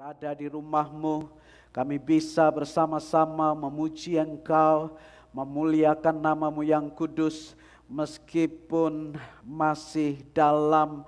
berada di rumahmu, kami bisa bersama-sama memuji Engkau, memuliakan namamu yang kudus, meskipun masih dalam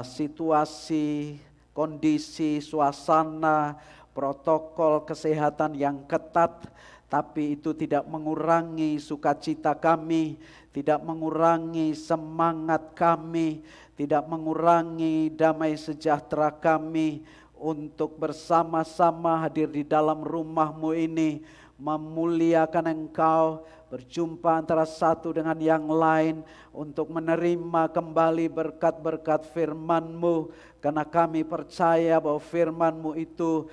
situasi, kondisi, suasana, protokol kesehatan yang ketat, tapi itu tidak mengurangi sukacita kami, tidak mengurangi semangat kami, tidak mengurangi damai sejahtera kami untuk bersama-sama hadir di dalam rumahmu ini, memuliakan Engkau, berjumpa antara satu dengan yang lain untuk menerima kembali berkat-berkat firman-Mu, karena kami percaya bahwa firman-Mu itu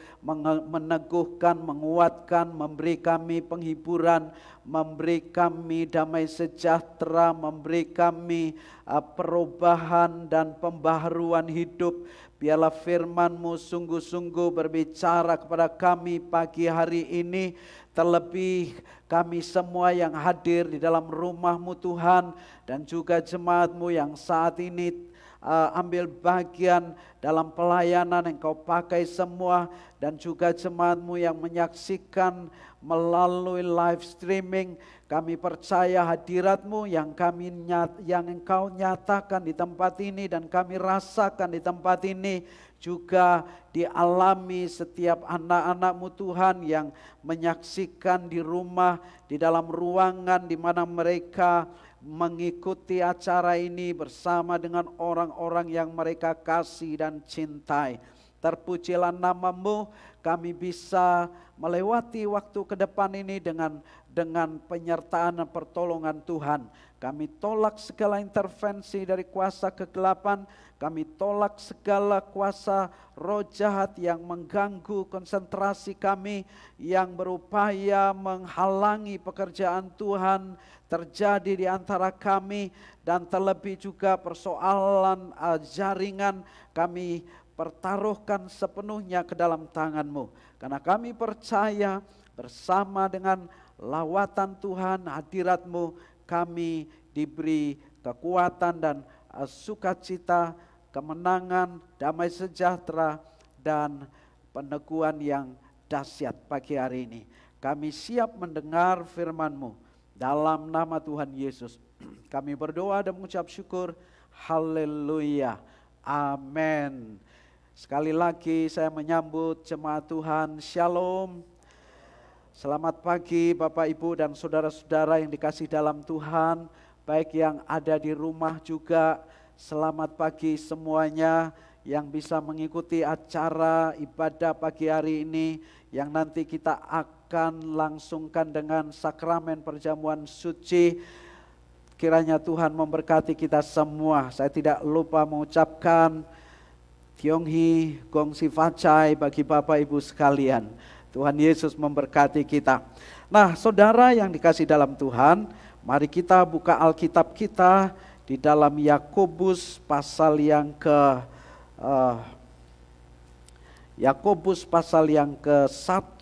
meneguhkan, menguatkan, memberi kami penghiburan, memberi kami damai sejahtera, memberi kami perubahan dan pembaharuan hidup. Biarlah firman-Mu sungguh-sungguh berbicara kepada kami pagi hari ini, terlebih kami semua yang hadir di dalam rumah-Mu Tuhan, dan juga jemaat-Mu yang saat ini ambil bagian dalam pelayanan Engkau pakai semua, dan juga jemaat-Mu yang menyaksikan melalui live streaming. Kami percaya hadirat-Mu yang Engkau nyatakan di tempat ini dan kami rasakan di tempat ini juga dialami setiap anak-anak-Mu Tuhan yang menyaksikan di rumah, di dalam ruangan di mana mereka mengikuti acara ini bersama dengan orang-orang yang mereka kasih dan cintai. Terpujilah nama-Mu, kami bisa melewati waktu ke depan ini dengan penyertaan dan pertolongan Tuhan. Kami tolak segala intervensi dari kuasa kegelapan, kami tolak segala kuasa roh jahat yang mengganggu konsentrasi kami, yang berupaya menghalangi pekerjaan Tuhan terjadi di antara kami, dan terlebih juga persoalan jaringan kami pertaruhkan sepenuhnya ke dalam tangan-Mu. Karena kami percaya bersama dengan lawatan Tuhan, hadirat-Mu, kami diberi kekuatan dan sukacita, kemenangan, damai sejahtera, dan peneguhan yang dahsyat pagi hari ini. Kami siap mendengar firman-Mu. Dalam nama Tuhan Yesus kami berdoa dan mengucap syukur. Haleluya. Amin. Sekali lagi saya menyambut jemaat Tuhan. Shalom. Selamat pagi Bapak Ibu dan saudara-saudara yang dikasih dalam Tuhan, baik yang ada di rumah juga. Selamat pagi semuanya yang bisa mengikuti acara ibadah pagi hari ini, yang nanti kita akan langsungkan dengan sakramen perjamuan suci. Kiranya Tuhan memberkati kita semua. Saya tidak lupa mengucapkan Tionghi Gongsi Facai bagi Bapak Ibu sekalian. Tuhan Yesus memberkati kita. Nah, saudara yang dikasih dalam Tuhan, mari kita buka Alkitab kita di dalam Yakobus pasal yang ke-1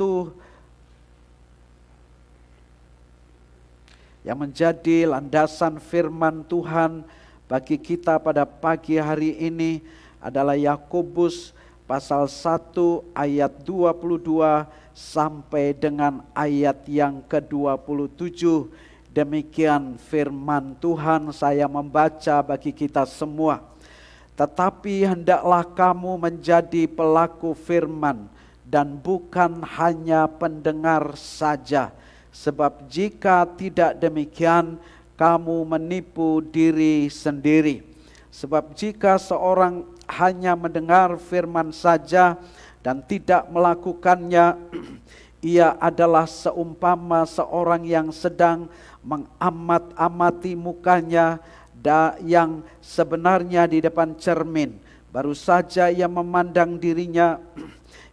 yang menjadi landasan firman Tuhan bagi kita pada pagi hari ini adalah Yakobus pasal 1 ayat 22 sampai dengan ayat yang ke-27. Demikian firman Tuhan, saya membaca bagi kita semua. Tetapi hendaklah kamu menjadi pelaku firman dan bukan hanya pendengar saja. Sebab jika tidak demikian, kamu menipu diri sendiri. Sebab jika seorang hanya mendengar firman saja dan tidak melakukannya, ia adalah seumpama seorang yang sedang mengamat-amati mukanya yang sebenarnya di depan cermin. Baru saja ia memandang dirinya,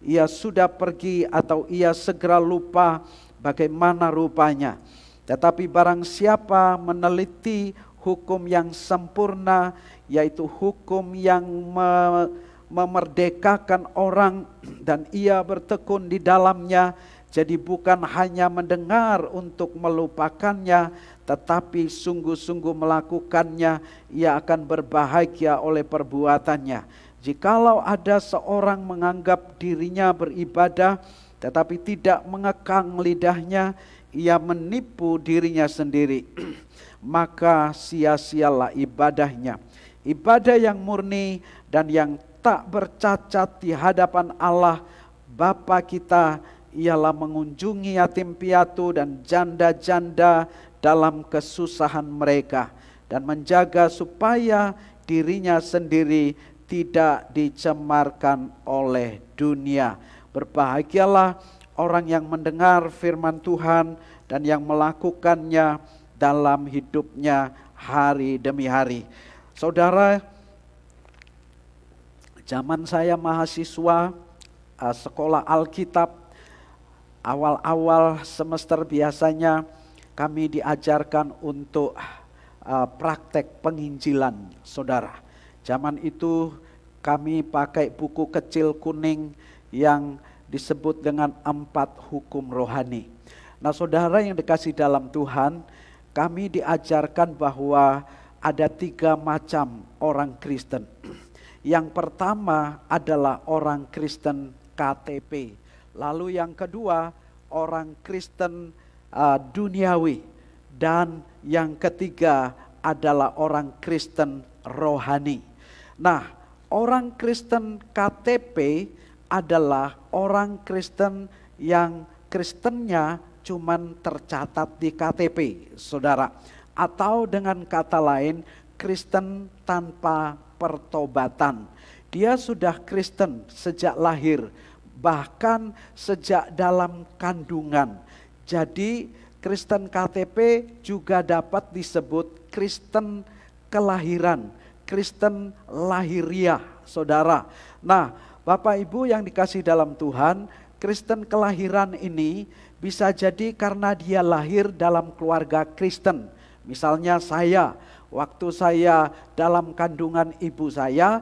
ia sudah pergi atau ia segera lupa bagaimana rupanya. Tetapi barang siapa meneliti hukum yang sempurna, yaitu hukum yang memerdekakan orang, dan ia bertekun di dalamnya, jadi bukan hanya mendengar untuk melupakannya, tetapi sungguh-sungguh melakukannya, ia akan berbahagia oleh perbuatannya. Jikalau ada seorang menganggap dirinya beribadah tetapi tidak mengekang lidahnya, ia menipu dirinya sendiri. Maka sia-sialah ibadahnya. Ibadah yang murni dan yang tak bercacat di hadapan Allah Bapa kita ialah mengunjungi yatim piatu dan janda-janda dalam kesusahan mereka dan menjaga supaya dirinya sendiri tidak dicemarkan oleh dunia. Berbahagialah orang yang mendengar firman Tuhan dan yang melakukannya dalam hidupnya hari demi hari. Saudara, zaman saya mahasiswa sekolah Alkitab, awal-awal semester biasanya kami diajarkan untuk praktek penginjilan, saudara. Zaman itu kami pakai buku kecil kuning yang disebut dengan 4 hukum rohani. Nah, saudara yang dikasih dalam Tuhan, kami diajarkan bahwa ada 3 macam orang Kristen. Yang pertama adalah orang Kristen KTP. Lalu yang kedua orang Kristen duniawi. Dan yang ketiga adalah orang Kristen rohani. Nah, orang Kristen KTP adalah orang Kristen yang Kristennya cuman tercatat di KTP, saudara. Atau dengan kata lain, Kristen tanpa pertobatan. Dia sudah Kristen sejak lahir, bahkan sejak dalam kandungan. Jadi Kristen KTP juga dapat disebut Kristen kelahiran, Kristen lahiriah, saudara. Nah, Bapak Ibu yang dikasih dalam Tuhan, Kristen kelahiran ini bisa jadi karena dia lahir dalam keluarga Kristen. Misalnya saya, waktu saya dalam kandungan ibu saya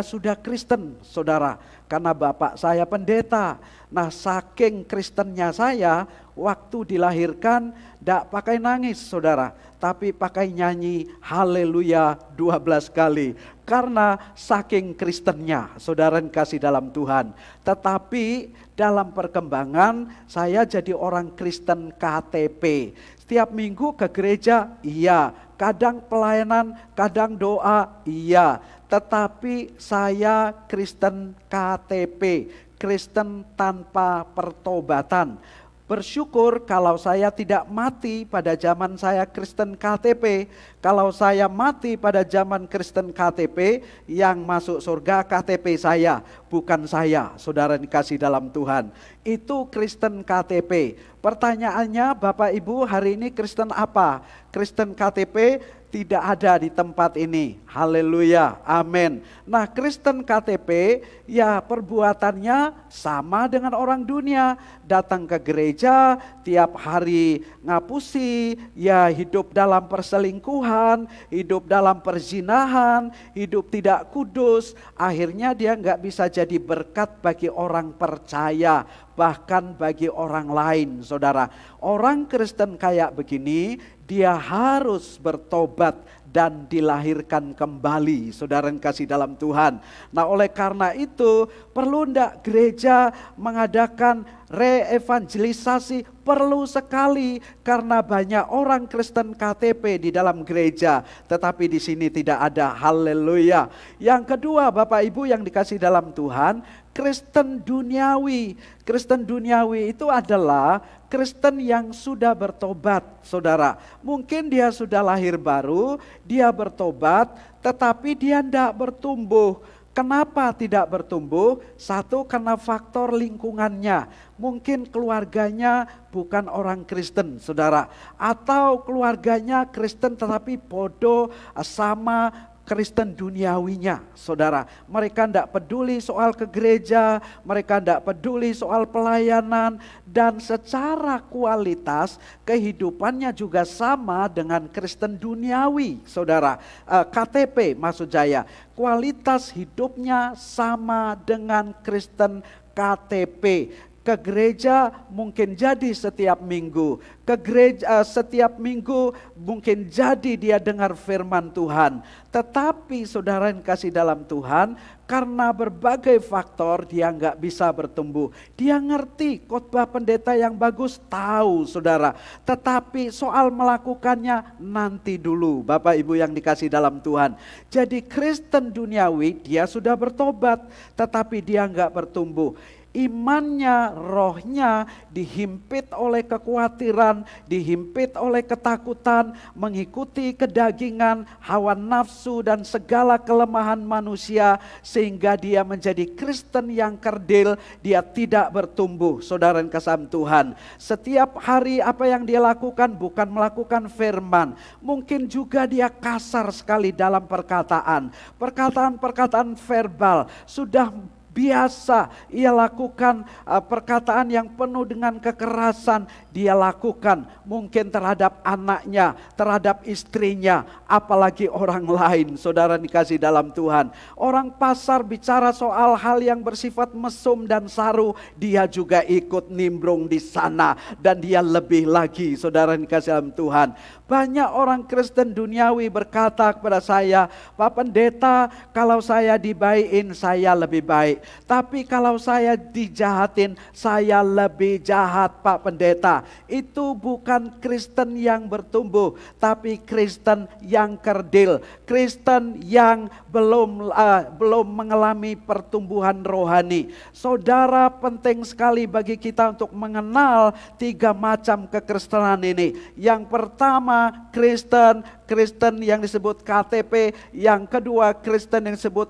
sudah Kristen, saudara. Karena bapak saya pendeta. Nah, saking Kristennya saya, waktu dilahirkan tidak pakai nangis, saudara. Tapi pakai nyanyi haleluya 12 kali. Karena saking Kristennya, saudara yang kasih dalam Tuhan. Tetapi dalam perkembangan saya jadi orang Kristen KTP. Setiap minggu ke gereja, iya. Kadang pelayanan, kadang doa, iya. Tetapi saya Kristen KTP, Kristen tanpa pertobatan. Bersyukur kalau saya tidak mati pada zaman saya Kristen KTP. Kalau saya mati pada zaman Kristen KTP, yang masuk surga KTP saya, bukan saya, saudara dikasih dalam Tuhan. Itu Kristen KTP. Pertanyaannya, Bapak Ibu, hari ini Kristen apa? Kristen KTP tidak ada di tempat ini. Haleluya, amin. Nah, Kristen KTP ya perbuatannya sama dengan orang dunia. Datang ke gereja, tiap hari ngapusi, ya hidup dalam perselingkuhan, hidup dalam perzinahan, hidup tidak kudus. Akhirnya dia nggak bisa jadi berkat bagi orang percaya, bahkan bagi orang lain, saudara. Orang Kristen kayak begini, dia harus bertobat dan dilahirkan kembali, saudara yang kasih dalam Tuhan. Nah, oleh karena itu perlu enggak gereja mengadakan reevangelisasi? Perlu sekali, karena banyak orang Kristen KTP di dalam gereja, tetapi di sini tidak ada. Haleluya. Yang kedua, Bapak Ibu yang dikasih dalam Tuhan, Kristen duniawi. Kristen duniawi itu adalah Kristen yang sudah bertobat, saudara. Mungkin dia sudah lahir baru, dia bertobat, tetapi dia tidak bertumbuh. Kenapa tidak bertumbuh? Satu, karena faktor lingkungannya. Mungkin keluarganya bukan orang Kristen, saudara. Atau keluarganya Kristen tetapi bodoh sama Kristen duniawinya, saudara. Mereka tidak peduli soal ke gereja, mereka tidak peduli soal pelayanan, dan secara kualitas kehidupannya juga sama dengan Kristen duniawi, saudara. KTP maksud saya, kualitas hidupnya sama dengan Kristen KTP. Ke gereja mungkin jadi setiap minggu. Ke gereja setiap minggu mungkin jadi dia dengar firman Tuhan. Tetapi saudara yang kasih dalam Tuhan, karena berbagai faktor dia nggak bisa bertumbuh. Dia ngerti khotbah pendeta yang bagus, tahu saudara. Tetapi soal melakukannya nanti dulu, Bapak Ibu yang dikasih dalam Tuhan. Jadi Kristen duniawi dia sudah bertobat, tetapi dia nggak bertumbuh. Imannya, rohnya dihimpit oleh kekhawatiran, dihimpit oleh ketakutan, mengikuti kedagingan, hawa nafsu dan segala kelemahan manusia, sehingga dia menjadi Kristen yang kerdil, dia tidak bertumbuh. Saudara yang kasih Tuhan, setiap hari apa yang dia lakukan bukan melakukan firman, mungkin juga dia kasar sekali dalam perkataan, perkataan-perkataan verbal, sudah biasa ia lakukan perkataan yang penuh dengan kekerasan dia lakukan, mungkin terhadap anaknya, terhadap istrinya, apalagi orang lain. Saudara dikasih dalam Tuhan, orang pasar bicara soal hal yang bersifat mesum dan saru, dia juga ikut nimbrung di sana, dan dia lebih lagi. Saudara dikasih dalam Tuhan, banyak orang Kristen duniawi berkata kepada saya, Pak Pendeta, kalau saya dibaikin saya lebih baik. Tapi kalau saya dijahatin, saya lebih jahat, Pak Pendeta. Itu bukan Kristen yang bertumbuh, tapi Kristen yang kerdil, Kristen yang belum mengalami pertumbuhan rohani. Saudara, penting sekali bagi kita untuk mengenal 3 macam kekristenan ini. Yang pertama, Kristen yang disebut KTP, yang kedua Kristen yang disebut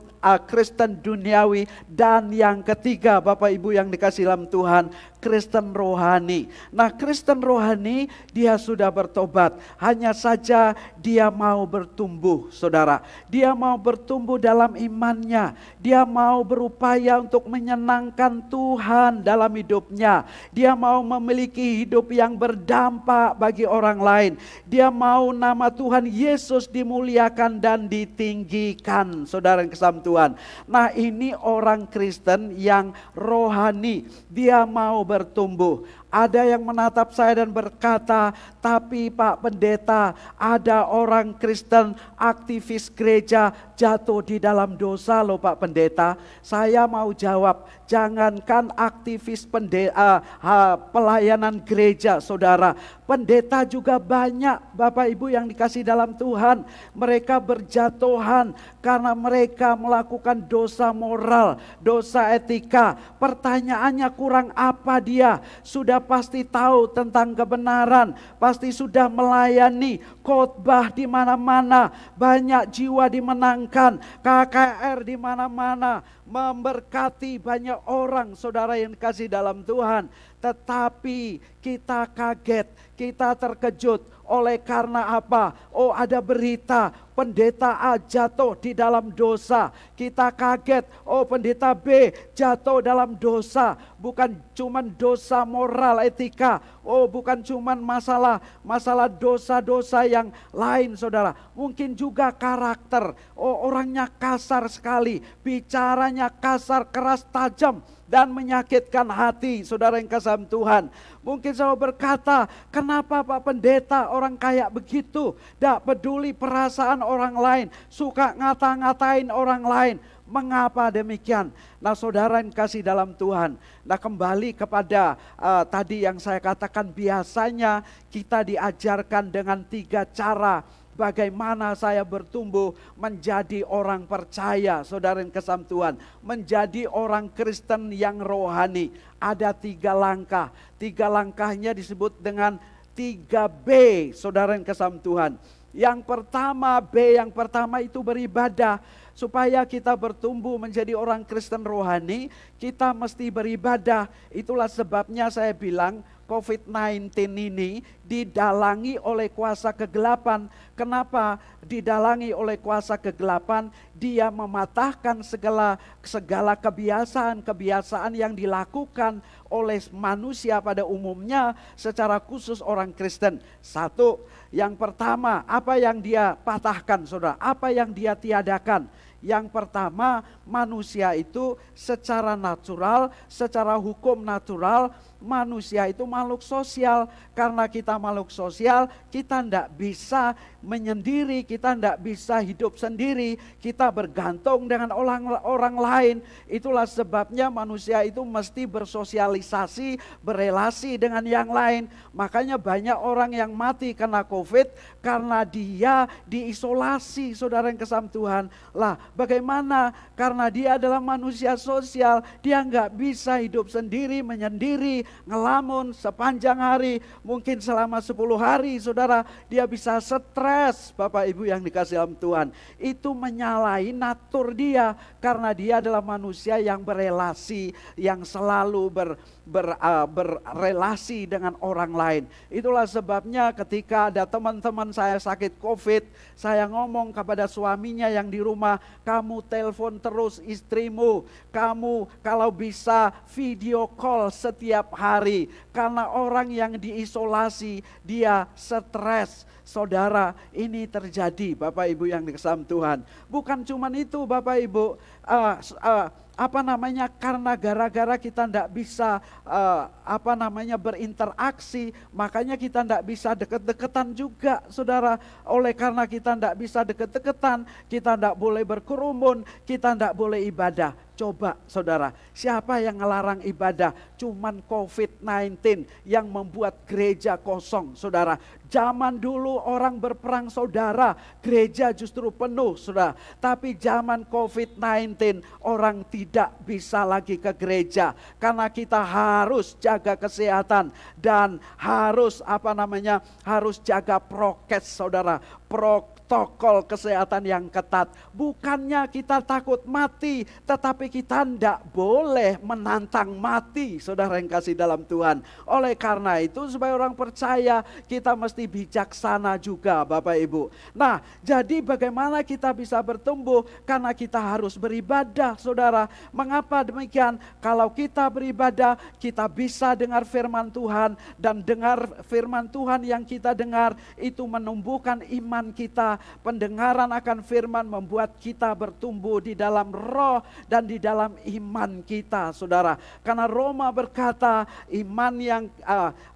Kristen duniawi, dan yang ketiga, Bapak Ibu yang dikasih dalam Tuhan, Kristen rohani. Nah, Kristen rohani dia sudah bertobat, hanya saja dia mau bertumbuh, saudara. Dia mau bertumbuh dalam imannya, dia mau berupaya untuk menyenangkan Tuhan dalam hidupnya. Dia mau memiliki hidup yang berdampak bagi orang lain. Dia mau nama Tuhan Yesus dimuliakan dan ditinggikan, saudara yang kasih Tuhan. Nah, ini orang Kristen yang rohani, dia mau bertumbuh. Ada yang menatap saya dan berkata, tapi Pak Pendeta, ada orang Kristen aktivis gereja jatuh di dalam dosa loh Pak Pendeta. Saya mau jawab, jangankan aktivis pelayanan gereja, saudara. Pendeta juga banyak, Bapak Ibu yang dikasih dalam Tuhan. Mereka berjatuhan karena mereka melakukan dosa moral, dosa etika. Pertanyaannya, kurang apa dia? Sudah pasti tahu tentang kebenaran, pasti sudah melayani khotbah di mana-mana, banyak jiwa dimenangkan, KKR di mana-mana, memberkati banyak orang, saudara yang dikasih dalam Tuhan. Tetapi kita kaget, kita terkejut. Oleh karena apa? Oh, ada berita pendeta A jatuh di dalam dosa. Kita kaget, oh pendeta B jatuh dalam dosa. Bukan cuman dosa moral etika. Oh, bukan cuman masalah dosa-dosa yang lain, saudara. Mungkin juga karakter. Oh, orangnya kasar sekali, bicaranya kasar, keras, tajam, dan menyakitkan hati, saudara yang kasih Tuhan. Mungkin saya berkata, kenapa Pak Pendeta orang kayak begitu? Tidak peduli perasaan orang lain, suka ngata-ngatain orang lain. Mengapa demikian? Nah, saudara yang kasih dalam Tuhan. Nah, kembali kepada tadi yang saya katakan, biasanya kita diajarkan dengan 3 cara. Bagaimana saya bertumbuh menjadi orang percaya, saudara yang kasih Tuhan, menjadi orang Kristen yang rohani. Ada 3 langkah. 3 langkahnya disebut dengan 3B, saudara yang kasih Tuhan. Yang pertama, B yang pertama itu beribadah. Supaya kita bertumbuh menjadi orang Kristen rohani, kita mesti beribadah. Itulah sebabnya saya bilang COVID-19 ini didalangi oleh kuasa kegelapan. Kenapa didalangi oleh kuasa kegelapan? Dia mematahkan segala kebiasaan-kebiasaan yang dilakukan oleh manusia pada umumnya, secara khusus orang Kristen. Satu, yang pertama, apa yang dia patahkan, saudara? Apa yang dia tiadakan? Yang pertama, manusia itu secara natural, secara hukum natural, manusia itu makhluk sosial. Karena kita makhluk sosial, kita tidak bisa menyendiri, kita tidak bisa hidup sendiri, kita bergantung dengan orang lain. Itulah sebabnya manusia itu mesti bersosialisasi, berelasi dengan yang lain. Makanya banyak orang yang mati kena COVID karena dia diisolasi, saudara yang kasih Tuhan. Lah, bagaimana? Karena dia adalah manusia sosial, dia nggak bisa hidup sendiri, menyendiri, ngelamun sepanjang hari, mungkin selama 10 hari, saudara, dia bisa stres. Bapak Ibu yang dikasih dalam Tuhan, itu menyalahi natur dia, karena dia adalah manusia yang berelasi, yang selalu berrelasi dengan orang lain. Itulah sebabnya ketika ada teman-teman saya sakit COVID, saya ngomong kepada suaminya yang di rumah, kamu telepon terus istrimu, kamu kalau bisa video call setiap hari, karena orang yang diisolasi dia stres. Saudara, ini terjadi Bapak Ibu yang dikasihi Tuhan. Bukan cuma itu Bapak Ibu, karena gara-gara kita tidak bisa berinteraksi, makanya kita tidak bisa deket-deketan juga, saudara. Oleh karena kita tidak bisa deket-deketan, kita tidak boleh berkerumun, kita tidak boleh ibadah. Coba saudara, siapa yang ngelarang ibadah? Cuman COVID-19 yang membuat gereja kosong, saudara. Zaman dulu orang berperang, saudara, gereja justru penuh, saudara. Tapi zaman COVID-19 orang tidak bisa lagi ke gereja, karena kita harus jaga kesehatan dan harus harus jaga prokes, saudara. Protokol kesehatan yang ketat. Bukannya kita takut mati, tetapi kita tidak boleh menantang mati, saudara yang kasih dalam Tuhan. Oleh karena itu, supaya orang percaya, kita mesti bijaksana juga Bapak Ibu. Nah, jadi bagaimana kita bisa bertumbuh? Karena kita harus beribadah, saudara. Mengapa demikian? Kalau kita beribadah, kita bisa dengar firman Tuhan, dan dengar firman Tuhan yang kita dengar itu menumbuhkan iman kita. Pendengaran akan firman membuat kita bertumbuh di dalam roh dan di dalam iman kita, saudara. Karena Roma berkata,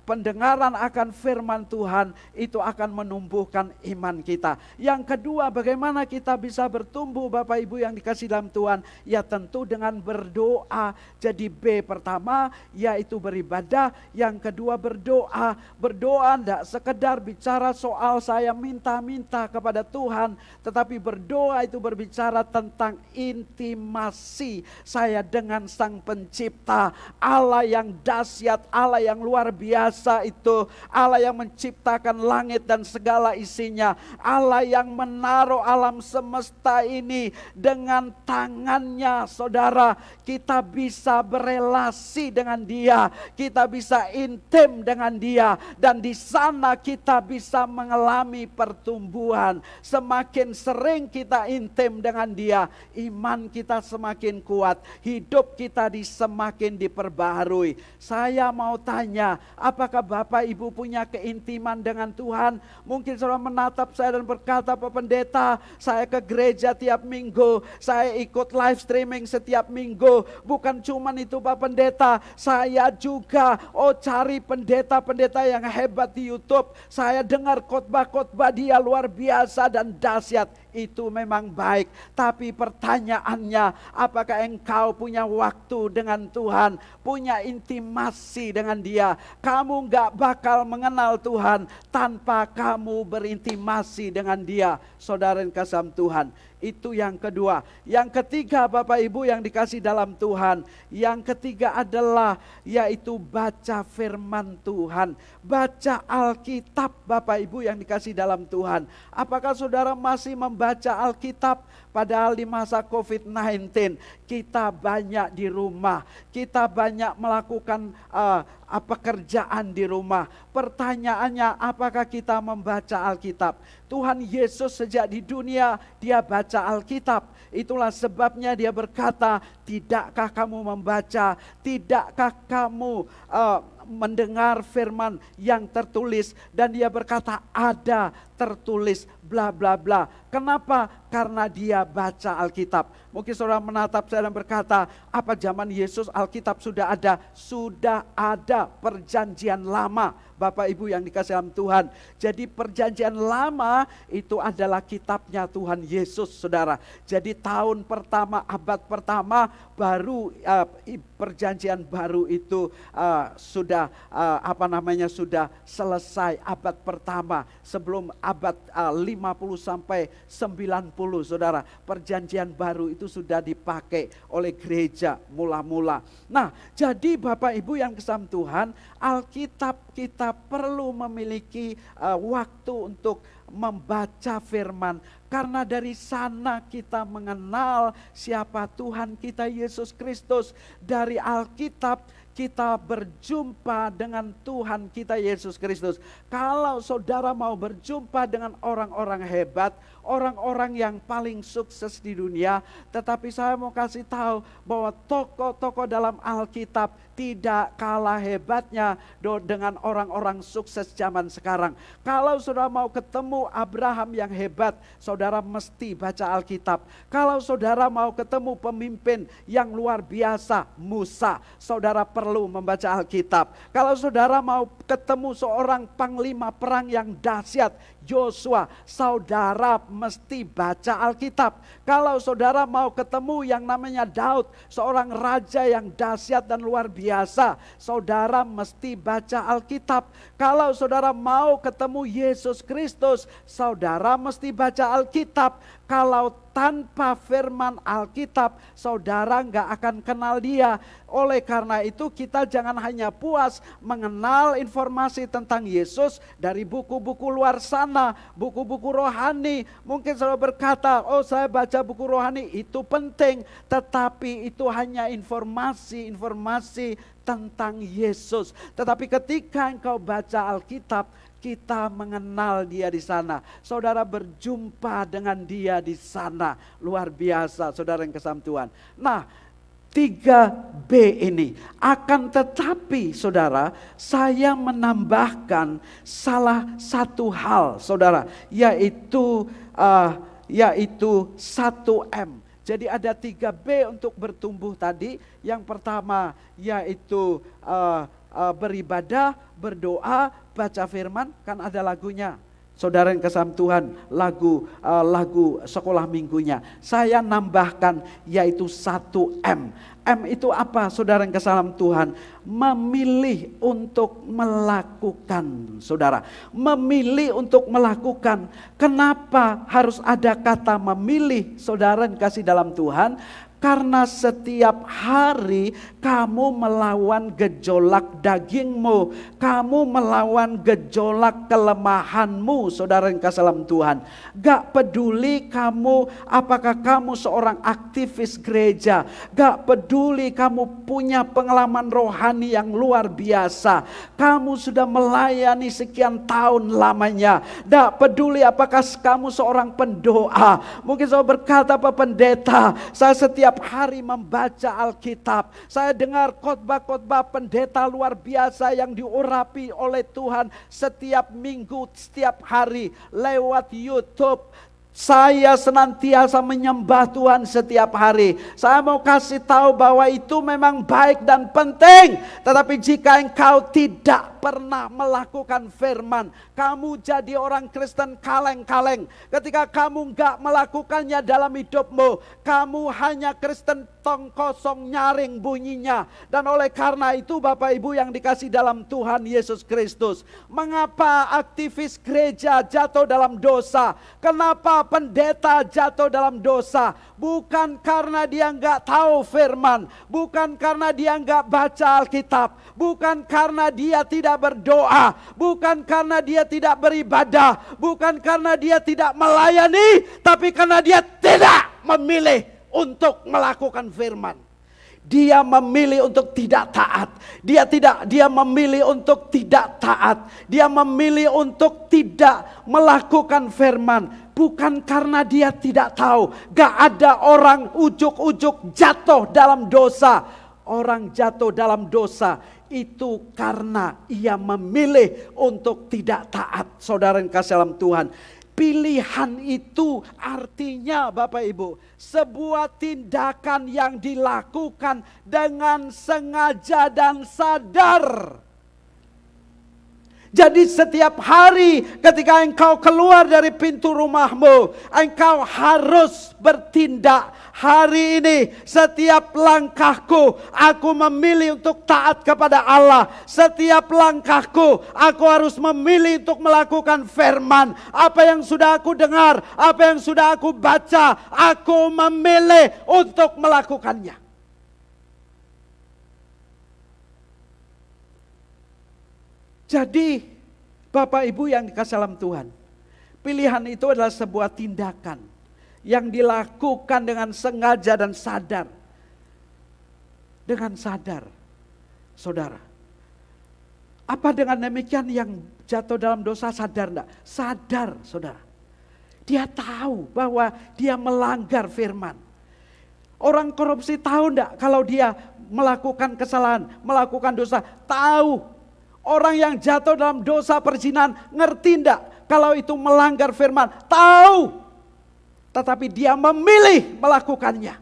pendengaran akan firman Tuhan itu akan menumbuhkan iman kita. Yang kedua, bagaimana kita bisa bertumbuh Bapak Ibu yang dikasih dalam Tuhan? Ya tentu dengan berdoa. Jadi B pertama yaitu beribadah, yang kedua berdoa. Berdoa tidak sekedar bicara soal saya minta-minta kepada Tuhan, tetapi berdoa itu berbicara tentang intimasi saya dengan Sang Pencipta, Allah yang dahsyat, Allah yang luar biasa itu, Allah yang menciptakan langit dan segala isinya, Allah yang menaruh alam semesta ini dengan tangannya, saudara. Kita bisa berelasi dengan Dia, kita bisa intim dengan Dia, dan di sana kita bisa mengalami pertumbuhan. Semakin sering kita intim dengan Dia, iman kita semakin kuat, hidup kita semakin diperbaharui. Saya mau tanya, apakah Bapak Ibu punya keintiman dengan Tuhan? Mungkin saudara menatap saya dan berkata, Pak Pendeta, saya ke gereja tiap minggu, saya ikut live streaming setiap minggu. Bukan cuman itu Pak Pendeta, saya juga cari pendeta-pendeta yang hebat di YouTube. Saya dengar khotbah-khotbah dia luar biasa dan dahsyat. Itu memang baik, tapi pertanyaannya, apakah engkau punya waktu dengan Tuhan, punya intimasi dengan Dia? Kamu gak bakal mengenal Tuhan tanpa kamu berintimasi dengan Dia, saudara yang kasih Tuhan. Itu yang kedua. Yang ketiga Bapak Ibu yang dikasih dalam Tuhan, yang ketiga adalah yaitu baca firman Tuhan. Baca Alkitab Bapak Ibu yang dikasih dalam Tuhan. Apakah saudara masih membaca Alkitab? Padahal di masa COVID-19 kita banyak di rumah, kita banyak melakukan pekerjaan di rumah. Pertanyaannya, apakah kita membaca Alkitab? Tuhan Yesus sejak di dunia dia baca Alkitab. Itulah sebabnya dia berkata, tidakkah kamu membaca, tidakkah kamu mendengar firman yang tertulis? Dan dia berkata, ada, tertulis bla bla bla. Kenapa? Karena dia baca Alkitab. Mungkin saudara menatap saya dan berkata, apa zaman Yesus Alkitab sudah ada? Sudah ada perjanjian lama, Bapak Ibu yang dikasihi dalam Tuhan. Jadi perjanjian lama itu adalah kitabnya Tuhan Yesus, saudara. Jadi tahun pertama, abad pertama, baru perjanjian baru itu sudah sudah selesai abad pertama. Sebelum abad 50 sampai 90, saudara, perjanjian baru itu sudah dipakai oleh gereja mula-mula. Nah, jadi Bapak Ibu yang dikasihi Tuhan, Alkitab kita perlu memiliki waktu untuk membaca firman, karena dari sana kita mengenal siapa Tuhan kita Yesus Kristus. Dari Alkitab kita berjumpa dengan Tuhan kita Yesus Kristus. Kalau saudara mau berjumpa dengan orang-orang hebat, orang-orang yang paling sukses di dunia, tetapi saya mau kasih tahu bahwa tokoh-tokoh dalam Alkitab tidak kalah hebatnya dengan orang-orang sukses zaman sekarang. Kalau saudara mau ketemu Abraham yang hebat, saudara mesti baca Alkitab. Kalau saudara mau ketemu pemimpin yang luar biasa, Musa, saudara perlu membaca Alkitab. Kalau saudara mau ketemu seorang panglima perang yang dahsyat, Yosua, saudara mesti baca Alkitab. Kalau saudara mau ketemu yang namanya Daud, seorang raja yang dahsyat dan luar biasa, saudara mesti baca Alkitab. Kalau saudara mau ketemu Yesus Kristus, saudara mesti baca Alkitab. Kalau tanpa firman Alkitab, saudara nggak akan kenal dia. Oleh karena itu kita jangan hanya puas mengenal informasi tentang Yesus dari buku-buku luar sana, buku-buku rohani. Mungkin saudara berkata, oh saya baca buku rohani, itu penting. Tetapi itu hanya informasi tentang Yesus. Tetapi ketika engkau baca Alkitab, kita mengenal dia di sana. Saudara berjumpa dengan dia di sana. Luar biasa, saudara yang dikasihi Tuhan. Nah, 3B ini. Akan tetapi, saudara, saya menambahkan salah satu hal, saudara, yaitu 1M. Jadi ada 3B untuk bertumbuh tadi. Yang pertama yaitu beribadah, berdoa, baca firman, kan ada lagunya. Saudara yang dikasihi Tuhan, lagu sekolah minggunya. Saya nambahkan yaitu 1M. M itu apa, saudara yang dikasihi Tuhan? Memilih untuk melakukan, saudara. Memilih untuk melakukan. Kenapa harus ada kata memilih, saudara yang dikasihi dalam Tuhan? Karena setiap hari kamu melawan gejolak dagingmu. Kamu melawan gejolak kelemahanmu, saudara yang dikasihi dalam Tuhan. Gak peduli kamu, apakah kamu seorang aktivis gereja. Gak peduli kamu punya pengalaman rohani yang luar biasa. Kamu sudah melayani sekian tahun lamanya. Gak peduli apakah kamu seorang pendoa. Mungkin saya berkata, Pak Pendeta, saya setiap hari membaca Alkitab. Saya dengar khotbah-khotbah pendeta luar biasa yang diurapi oleh Tuhan setiap minggu, setiap hari lewat YouTube. Saya senantiasa menyembah Tuhan setiap hari. Saya mau kasih tahu bahwa itu memang baik dan penting. Tetapi jika engkau tidak pernah melakukan firman, kamu jadi orang Kristen kaleng-kaleng. Ketika kamu enggak melakukannya dalam hidupmu, kamu hanya Kristen tong kosong nyaring bunyinya. Dan oleh karena itu Bapak Ibu yang dikasihi dalam Tuhan Yesus Kristus, mengapa aktivis gereja jatuh dalam dosa? Kenapa pendeta jatuh dalam dosa? Bukan karena dia enggak tahu firman, bukan karena dia enggak baca Alkitab, bukan karena dia tidak berdoa, bukan karena dia tidak beribadah, bukan karena dia tidak melayani, tapi karena dia tidak memilih untuk melakukan firman. Dia memilih untuk tidak taat. Dia memilih untuk tidak taat. Dia memilih untuk tidak melakukan firman. Bukan karena dia tidak tahu. Gak ada orang ujuk-ujuk jatuh dalam dosa. Orang jatuh dalam dosa itu karena ia memilih untuk tidak taat. Saudara yang kasih dalam Tuhan, pilihan itu artinya Bapak Ibu, sebuah tindakan yang dilakukan dengan sengaja dan sadar. Jadi setiap hari ketika engkau keluar dari pintu rumahmu, engkau harus bertindak. Hari ini setiap langkahku, aku memilih untuk taat kepada Allah. Setiap langkahku, aku harus memilih untuk melakukan firman. Apa yang sudah aku dengar, apa yang sudah aku baca, aku memilih untuk melakukannya. Jadi Bapak Ibu yang dikasih dalam Tuhan, pilihan itu adalah sebuah tindakan yang dilakukan dengan sengaja dan sadar. Dengan sadar, saudara. Apa dengan demikian yang jatuh dalam dosa sadar enggak? Sadar, saudara. Dia tahu bahwa dia melanggar firman. Orang korupsi tahu enggak kalau dia melakukan kesalahan, melakukan dosa? Tahu. Orang yang jatuh dalam dosa perzinahan ngerti enggak kalau itu melanggar firman? Tahu. Tetapi dia memilih melakukannya.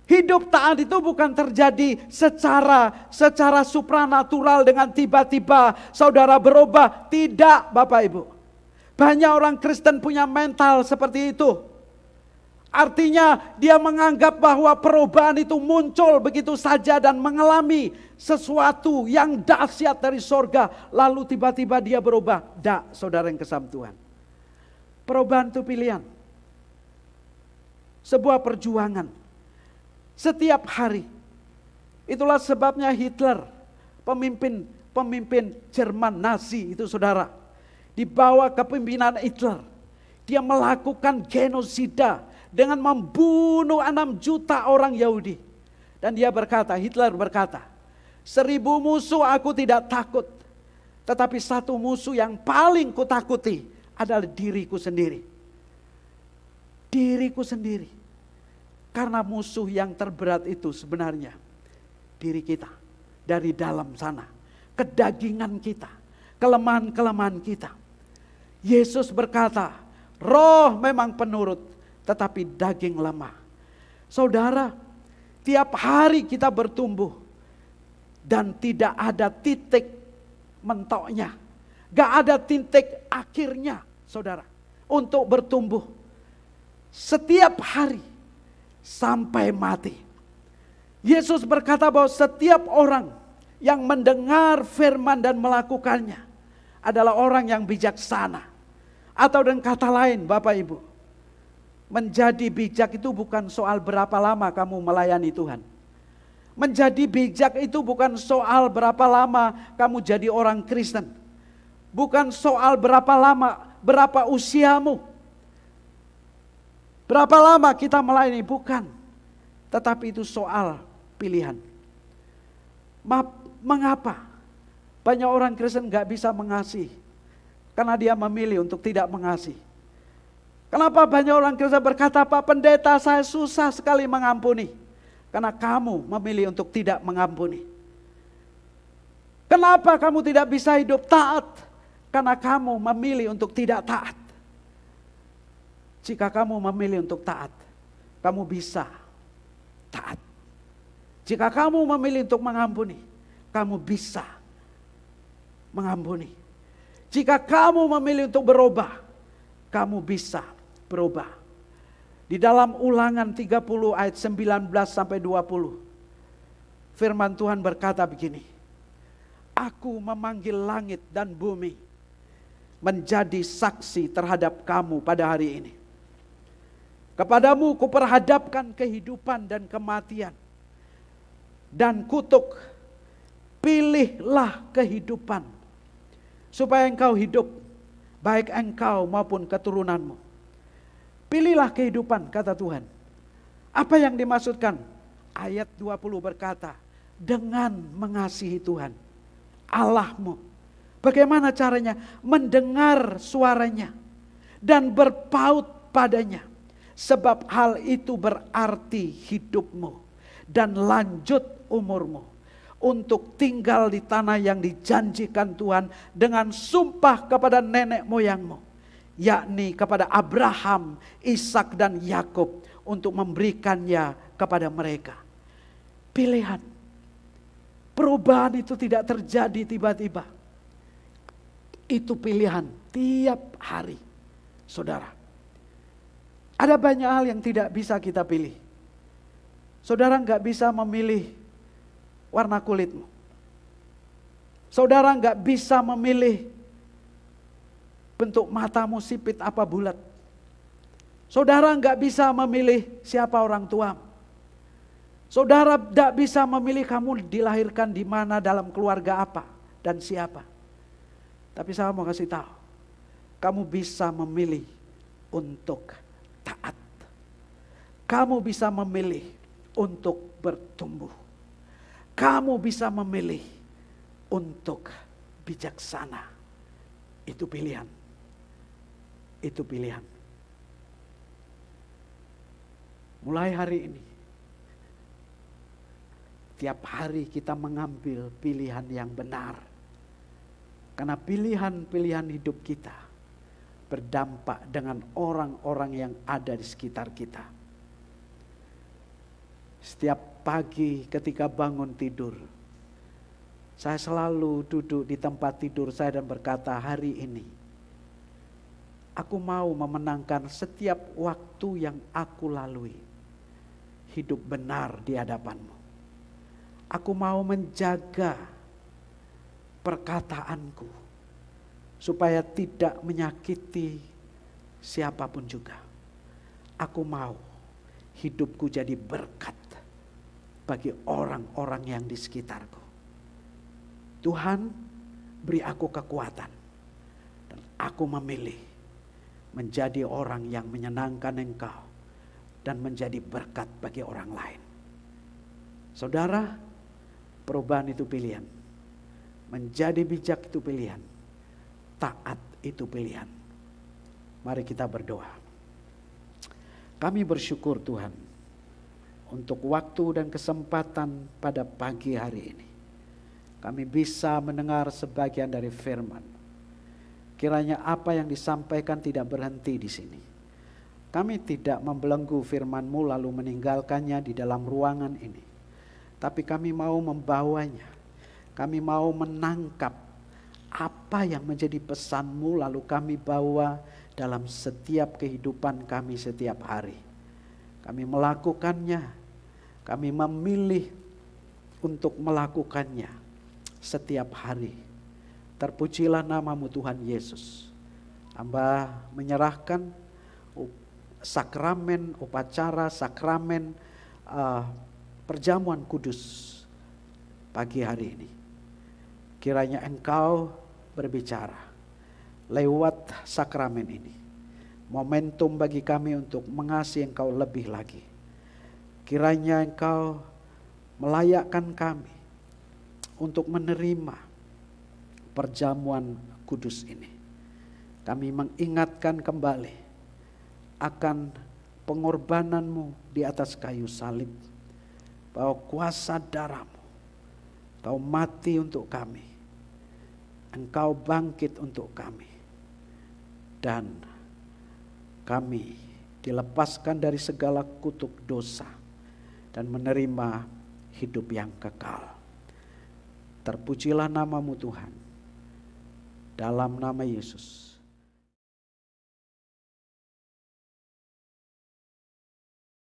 Hidup taat itu bukan terjadi secara supranatural dengan tiba-tiba saudara berubah. Tidak, Bapak Ibu. Banyak orang Kristen punya mental seperti itu. Artinya dia menganggap bahwa perubahan itu muncul begitu saja dan mengalami sesuatu yang dahsyat dari sorga. Lalu tiba-tiba dia berubah. Tidak, saudara yang kesam Tuhan. Perubahan itu pilihan. Sebuah perjuangan. Setiap hari. Itulah sebabnya Hitler, pemimpin Jerman Nazi itu saudara. Di bawah kepemimpinan Hitler. Dia melakukan genosida dengan membunuh 6 juta orang Yahudi. Dan dia berkata, Hitler berkata, 1000 musuh aku tidak takut. Tetapi satu musuh yang paling kutakuti adalah diriku sendiri. Diriku sendiri. Karena musuh yang terberat itu sebenarnya diri kita. Dari dalam sana. Kedagingan kita. Kelemahan-kelemahan kita. Yesus berkata, roh memang penurut, tetapi daging lemah. Saudara, tiap hari kita bertumbuh dan tidak ada titik mentoknya. Gak ada titik akhirnya, saudara, untuk bertumbuh. Setiap hari sampai mati. Yesus berkata bahwa setiap orang yang mendengar firman dan melakukannya adalah orang yang bijaksana. Atau dengan kata lain, Bapak Ibu, menjadi bijak itu bukan soal berapa lama kamu melayani Tuhan. Menjadi bijak itu bukan soal berapa lama kamu jadi orang Kristen. Bukan soal berapa lama, berapa usiamu. Berapa lama kita melayani, bukan. Tetapi itu soal pilihan. Mengapa banyak orang Kristen gak bisa mengasihi? Karena dia memilih untuk tidak mengasihi. Kenapa banyak orang Kristen berkata, Pak Pendeta saya susah sekali mengampuni. Karena kamu memilih untuk tidak mengampuni. Kenapa kamu tidak bisa hidup taat? Karena kamu memilih untuk tidak taat. Jika kamu memilih untuk taat, kamu bisa taat. Jika kamu memilih untuk mengampuni, kamu bisa mengampuni. Jika kamu memilih untuk berubah, kamu bisa berubah. Di dalam Ulangan 30 ayat 19 sampai 20. Firman Tuhan berkata begini. Aku memanggil langit dan bumi menjadi saksi terhadap kamu pada hari ini. Kepadamu kuperhadapkan kehidupan dan kematian. Dan kutuk, pilihlah kehidupan. Supaya engkau hidup, baik engkau maupun keturunanmu. Pilihlah kehidupan, kata Tuhan. Apa yang dimaksudkan? Ayat 20 berkata, dengan mengasihi Tuhan, Allahmu. Bagaimana caranya? Mendengar suaranya dan berpaut padanya. Sebab hal itu berarti hidupmu dan lanjut umurmu. untuk tinggal di tanah yang dijanjikan Tuhan dengan sumpah kepada nenek moyangmu, yakni kepada Abraham, Ishak dan Yakub, untuk memberikannya kepada mereka. Pilihan. Perubahan itu tidak terjadi tiba-tiba. Itu pilihan tiap hari, saudara. Ada banyak hal yang tidak bisa kita pilih. Saudara nggak bisa memilih warna kulitmu. Saudara nggak bisa memilih bentuk matamu sipit apa bulat. Saudara nggak bisa memilih siapa orang tuamu. Saudara tidak bisa memilih kamu dilahirkan di mana, dalam keluarga apa dan siapa. Tapi saya mau kasih tahu, kamu bisa memilih untuk taat. Kamu bisa memilih untuk bertumbuh. Kamu bisa memilih untuk bijaksana. Itu pilihan. Itu pilihan. Mulai hari ini, tiap hari kita mengambil pilihan yang benar. Karena pilihan-pilihan hidup kita berdampak dengan orang-orang yang ada di sekitar kita. Setiap pagi ketika bangun tidur, saya selalu duduk di tempat tidur saya dan berkata, hari ini aku mau memenangkan setiap waktu yang aku lalui. Hidup benar di hadapanmu. Aku mau menjaga perkataanku supaya tidak menyakiti siapapun juga. Aku mau hidupku jadi berkat bagi orang-orang yang di sekitarku. Tuhan, beri aku kekuatan dan aku memilih menjadi orang yang menyenangkan Engkau dan menjadi berkat bagi orang lain. Saudara, perubahan itu pilihan. Menjadi bijak itu pilihan. Taat itu pilihan. Mari kita berdoa. Kami bersyukur Tuhan untuk waktu dan kesempatan pada pagi hari ini. Kami bisa mendengar sebagian dari firman. Kiranya apa yang disampaikan tidak berhenti di sini. Kami tidak membelenggu firman-Mu lalu meninggalkannya di dalam ruangan ini. Tapi kami mau membawanya. Kami mau menangkap apa yang menjadi pesan-Mu lalu kami bawa dalam setiap kehidupan kami setiap hari. Kami melakukannya. Kami memilih untuk melakukannya setiap hari. Terpujilah nama-Mu Tuhan Yesus. Hamba menyerahkan sakramen, upacara, sakramen perjamuan kudus pagi hari ini. Kiranya Engkau berbicara lewat sakramen ini. Momentum bagi kami untuk mengasihi Engkau lebih lagi. Kiranya Engkau melayakkan kami untuk menerima perjamuan kudus ini. Kami mengingatkan kembali akan pengorbanan-Mu di atas kayu salib. Bahwa kuasa darah-Mu, Engkau mati untuk kami. Engkau bangkit untuk kami. Dan kami dilepaskan dari segala kutuk dosa. Dan menerima hidup yang kekal. Terpujilah nama-Mu Tuhan. Dalam nama Yesus.